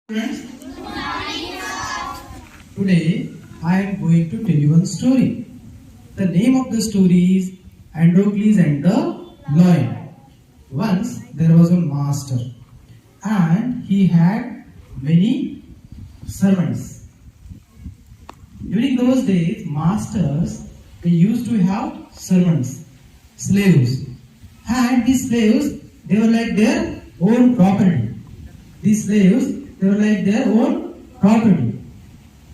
Friends, today I am going to tell you one story. The name of the story is Androcles and the Lion. Once there was a master and he had many servants. During those days, masters they used to have servants, slaves, and these slaves they were like their own property. These slaves they were like their own property.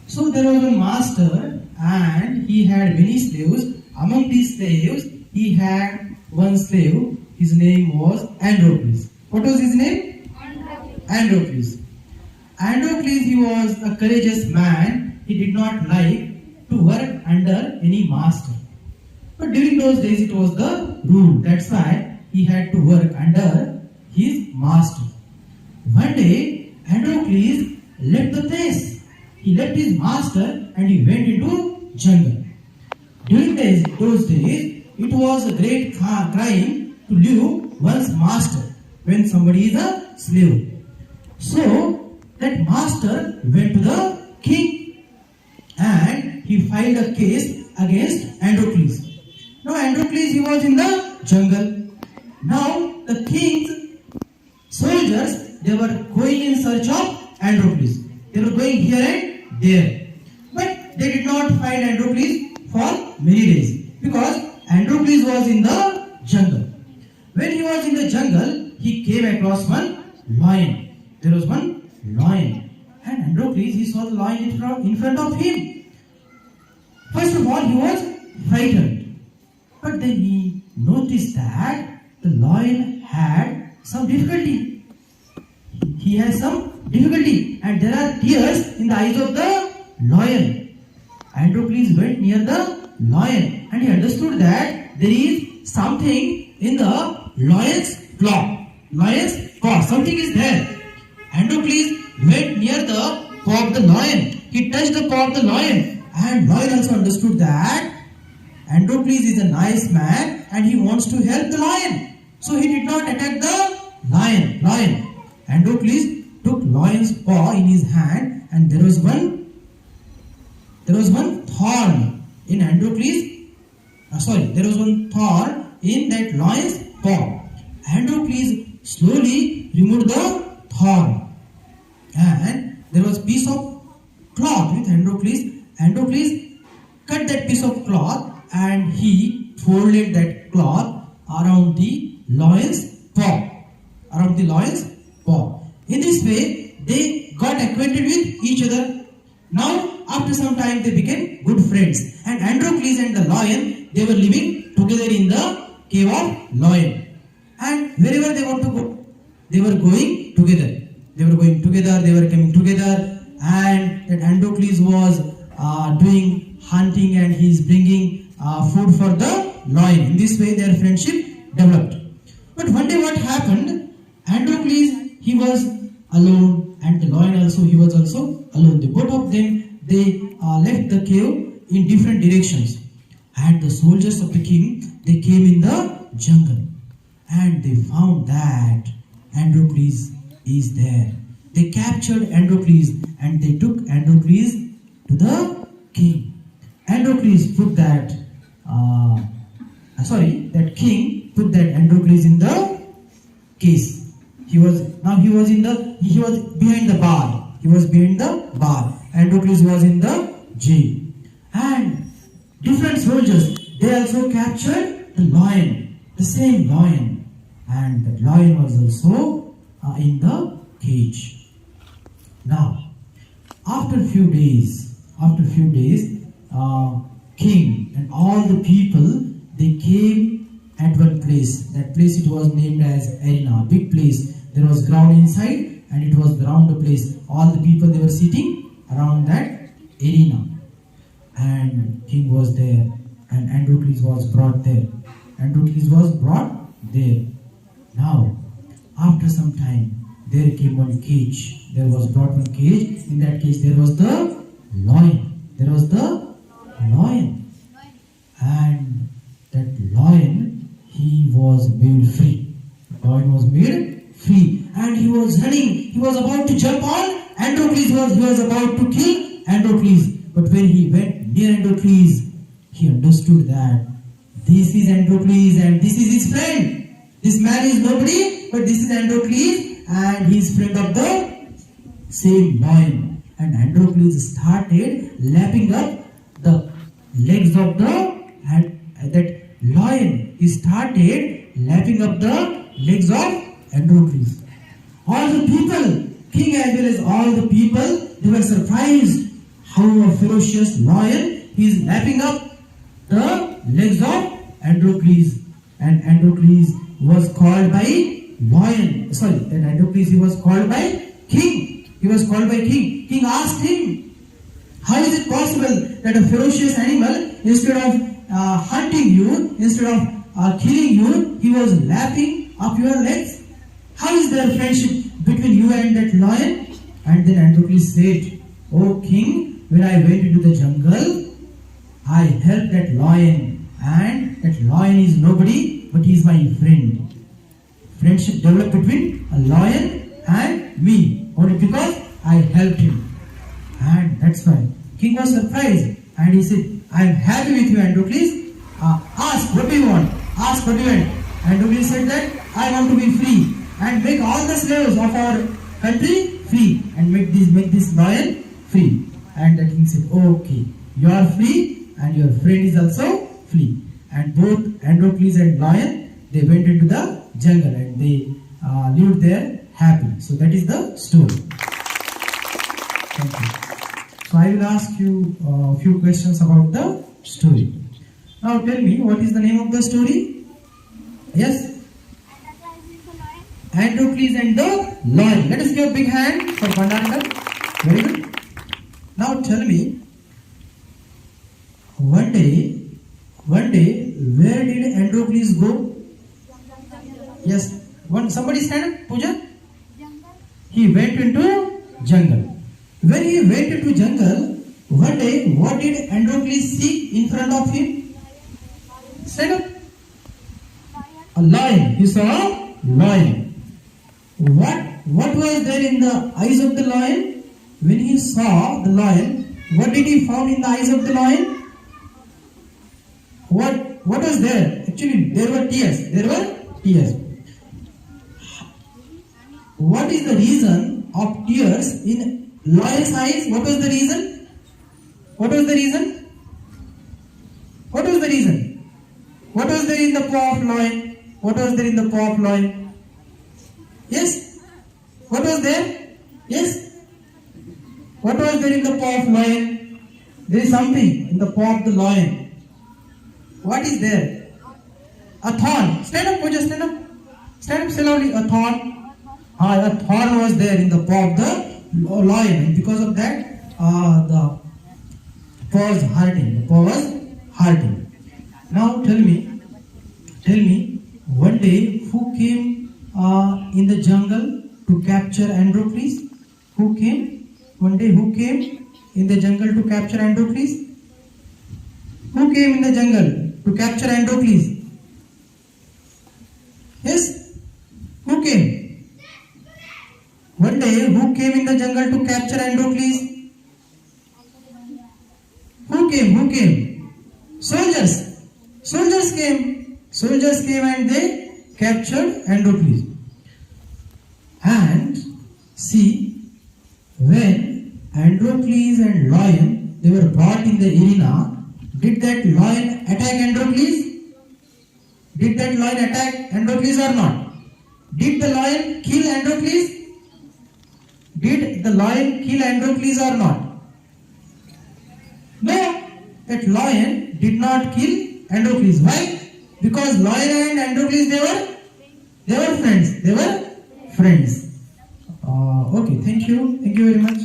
So there was a master and he had many slaves. Among these slaves, he had one slave. His name was Androcles. What was his name? Androcles. Androcles, he was a courageous man. He did not like to work under any master. But during those days, it was the rule. That's why he had to work under his master. One day, Androcles left the place. He left his master and he went into jungle. During those days, it was a great crime to leave one's master when somebody is a slave. So, that master went to the king and he filed a case against Androcles. Now, Androcles, he was in the jungle. Now, the king's soldiers, they were going in search of Androcles. They were going here and there. But they did not find Androcles for many days because Androcles was in the jungle. When he was in the jungle, he came across one lion. There was one lion. And Androcles, he saw the lion in front of him. First of all, he was frightened. But then he noticed that the lion had some difficulty. He has some difficulty and there are tears in the eyes of the lion. Androcles went near the lion and he understood that there is something in the lion's claw. Lion's paw, something is there. Androcles went near the paw of the lion. He touched the paw of the lion and lion also understood that Androcles is a nice man and he wants to help the lion. So he did not attack the lion. Androcles took lion's paw in his hand and there was one thorn in there was one thorn in that lion's paw. Androcles slowly removed the thorn and there was a piece of cloth with Androcles. Androcles cut that piece of cloth and he folded that cloth around the lion's paw. In this way, they got acquainted with each other. Now, after some time, they became good friends. And Androcles and the lion, they were living together in the cave of lion. And wherever they want to go, they were going together. They were coming together. And that Androcles was doing hunting and he is bringing food for the lion. In this way, their friendship developed. But one day what happened? Androcles, he was alone and the lion also, he was also alone. The both of them, they left the cave in different directions. And the soldiers of the king, they came in the jungle. And they found that Androcles is there. They captured Androcles and they took Androcles to the king. Androcles put that king put that Androcles in the case. He was behind the bar. Androcles was in the jail. And different soldiers, they also captured the lion, the same lion. And the lion was also in the cage. Now, after a few days, king and all the people, they came at one place. That place, it was named as arena, a big place. There was ground inside and it was around the place. All the people, they were sitting around that arena. And king was there and Androcles was brought there. Now, after some time, there came one cage. There was brought one cage. In that cage, there was the lion. And that lion, he was made free. And he was running. He was about to jump on he was about to kill Androcles. But when he went near Androcles, he understood that this is Androcles and this is his friend. This man is nobody, but this is Androcles and he is friend of the same lion. And Androcles started lapping up the legs of that lion. He started lapping up the legs of Androcles. All the people, king as well as all the people, they were surprised how a ferocious lion is lapping up the legs of Androcles. And Androcles was called by lion. Sorry, and Androcles he was called by king. He was called by king. King asked him, how is it possible that a ferocious animal, instead of hunting you, instead of killing you, he was lapping up your legs? How is there friendship between you and that lion? And then Androcles said, O king, when I went into the jungle, I helped that lion, and that lion is nobody, but he is my friend. Friendship developed between a lion and me, only because I helped him. And that's why king was surprised, and he said, I am happy with you, Androcles. Ask what do you want? Ask what do you want? Androcles said that I want to be free and make all the slaves of our country free and make this lion free. And the king said, okay, you are free and your friend is also free. And both Androcles and lion, they went into the jungle and they lived there happy. So that is the story. Thank you. So I will ask you a few questions about the story. Now tell me, what is the name of the story? Yes? Androcles and the lion. Let us give a big hand for Pandanda. Very good. Now tell me, one day, where did Androcles go? Yes. Somebody stand up, Pooja. He went into jungle. When he went into jungle, one day, what did Androcles see in front of him? Stand up. A lion. He saw a lion. What was there in the eyes of the lion? When he saw the lion, what did he found in the eyes of the lion? What was there? Actually, there were tears. There were tears. What is the reason of tears in lion's eyes? What was the reason? What was the reason? What was the reason? What was there in the paw of lion? What was there in the paw of lion? Yes? What was there? Yes? What was there in the paw of lion? There is something in the paw of the lion. What is there? A thorn. Stand up, Pooja, stand up. Stand up slowly. A thorn. A thorn was there in the paw of the lion. And because of that, the paw was hurting. The paw was hurting. Now tell me, one day who came in the jungle to capture Androcles? Who came? One day who came in the jungle to capture Androcles? Who came in the jungle to capture Androcles? Yes? Who came? One day who came in the jungle to capture Androcles? Who came? Soldiers. Soldiers came and they captured Androcles. And see, when Androcles and lion, they were brought in the arena, did that lion attack Androcles? Did that lion attack Androcles or not? Did the lion kill Androcles? Did the lion kill Androcles or not? No, that lion did not kill Androcles. Why? Because lion and Androcles, they were friends. Okay, thank you very much.